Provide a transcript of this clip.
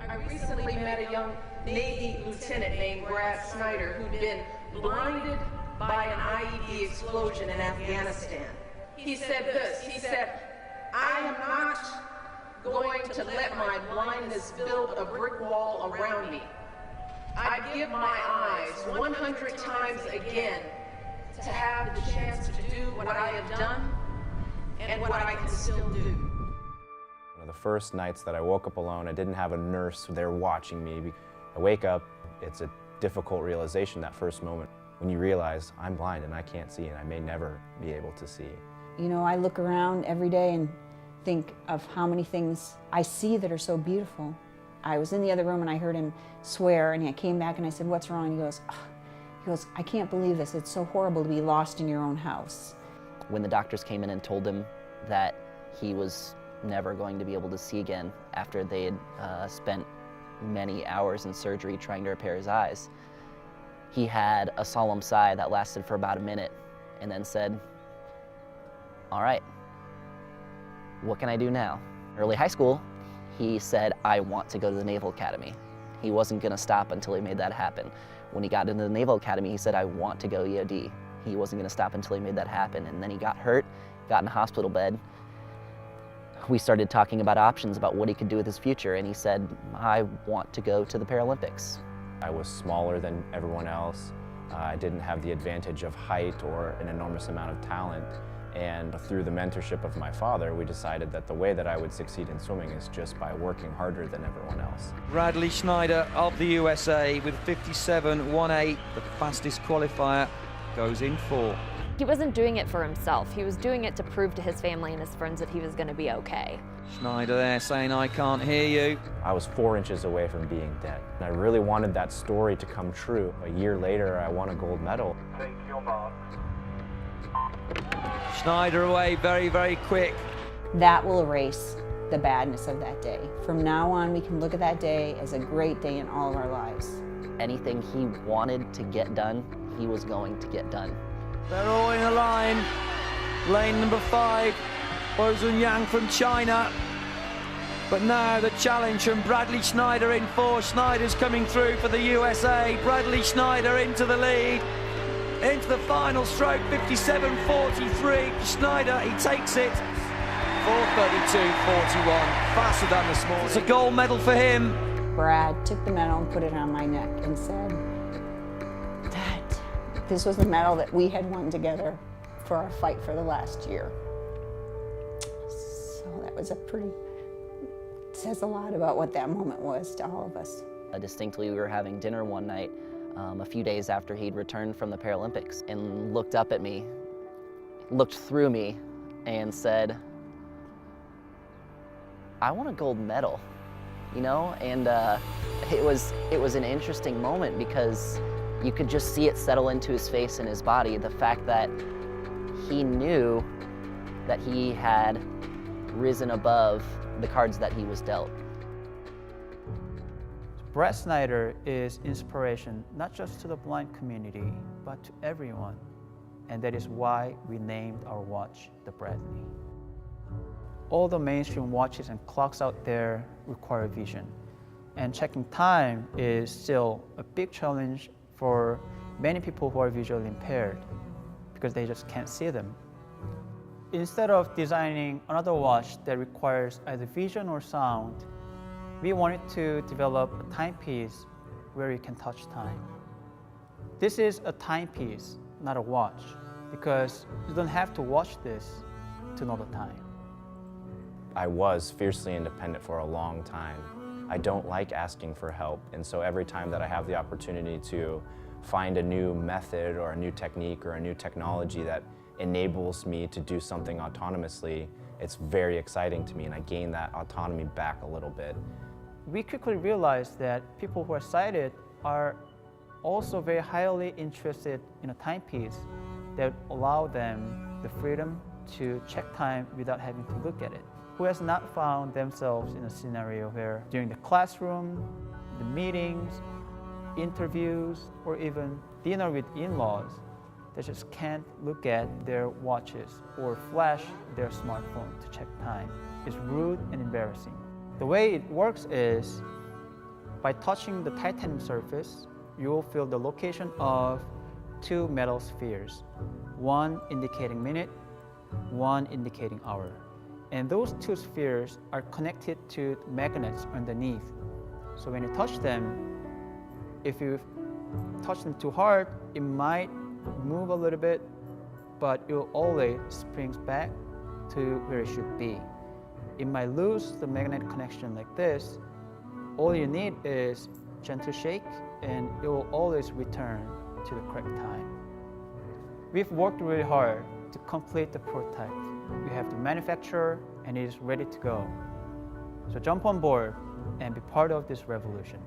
I recently met a young Navy lieutenant named Brad Snyder who'd been blinded by an IED explosion in Afghanistan. He said this, he said, "I am not going to let my blindness build a brick wall around me. I'd give my eyes 100 times again to have the chance to do what I have done and what I can still do." One of the first nights that I woke up alone, I didn't have a nurse there watching me. I wake up, it's a difficult realization that first moment when you realize I'm blind and I can't see and I may never be able to see. You know, I look around every day and think of how many things I see that are so beautiful. I was in the other room and I heard him swear, and I came back and I said, "What's wrong?" He goes, "I can't believe this. It's so horrible to be lost in your own house." When the doctors came in and told him that he was never going to be able to see again after they had spent many hours in surgery trying to repair his eyes, he had a solemn sigh that lasted for about a minute and then said, "All right, what can I do now?" Early high school, he said, "I want to go to the Naval Academy." He wasn't going to stop until he made that happen. When he got into the Naval Academy, he said, "I want to go EOD." He wasn't going to stop until he made that happen. And then he got hurt, got in a hospital bed. We started talking about options, about what he could do with his future, and he said, "I want to go to the Paralympics." I was smaller than everyone else. I didn't have the advantage of height or an enormous amount of talent. And through the mentorship of my father, we decided that the way that I would succeed in swimming is just by working harder than everyone else. Bradley Schneider of the USA with 57.18, the fastest qualifier, goes in 4. He wasn't doing it for himself. He was doing it to prove to his family and his friends that he was going to be okay. Schneider there saying, "I can't hear you." I was 4 inches away from being dead. And I really wanted that story to come true. A year later, I won a gold medal. Take your mark. Schneider away very, very quick. That will erase the badness of that day. From now on, we can look at that day as a great day in all of our lives. Anything he wanted to get done, he was going to get done. They're all in a line. Lane number 5, Bo Yang from China. But now the challenge from Bradley Schneider in 4. Schneider's coming through for the USA. Bradley Schneider into the lead. Into the final stroke, 57.43. Schneider, he takes it. 4:32.41, faster than the small. It's a gold medal for him. Brad took the medal and put it on my neck and said that this was the medal that we had won together for our fight for the last year. So that was says a lot about what that moment was to all of us. Distinctly, we were having dinner one night a few days after he'd returned from the Paralympics, and looked up at me, looked through me, and said, "I want a gold medal," you know? And it was an interesting moment because you could just see it settle into his face and his body, the fact that he knew that he had risen above the cards that he was dealt. Brad Snyder is inspiration not just to the blind community, but to everyone. And that is why we named our watch the Bradley. All the mainstream watches and clocks out there require vision. And checking time is still a big challenge for many people who are visually impaired because they just can't see them. Instead of designing another watch that requires either vision or sound, we wanted to develop a timepiece where you can touch time. This is a timepiece, not a watch, because you don't have to watch this to know the time. I was fiercely independent for a long time. I don't like asking for help, and so every time that I have the opportunity to find a new method or a new technique or a new technology that enables me to do something autonomously, it's very exciting to me, and I gain that autonomy back a little bit. We quickly realized that people who are sighted are also very highly interested in a timepiece that would allow them the freedom to check time without having to look at it. Who has not found themselves in a scenario where during the classroom, the meetings, interviews, or even dinner with in-laws, they just can't look at their watches or flash their smartphone to check time? It's rude and embarrassing. The way it works is By touching the titanium surface, you will feel the location of two metal spheres, one indicating minute, one indicating hour. And those two spheres are connected to magnets underneath. So when you touch them, if you touch them too hard, it might move a little bit, but it will always springs back to where it should be. It might lose the magnetic connection like this. All you need is gentle shake and it will always return to the correct time. We've worked really hard to complete the prototype. We have the manufacturer and it is ready to go. So jump on board and be part of this revolution.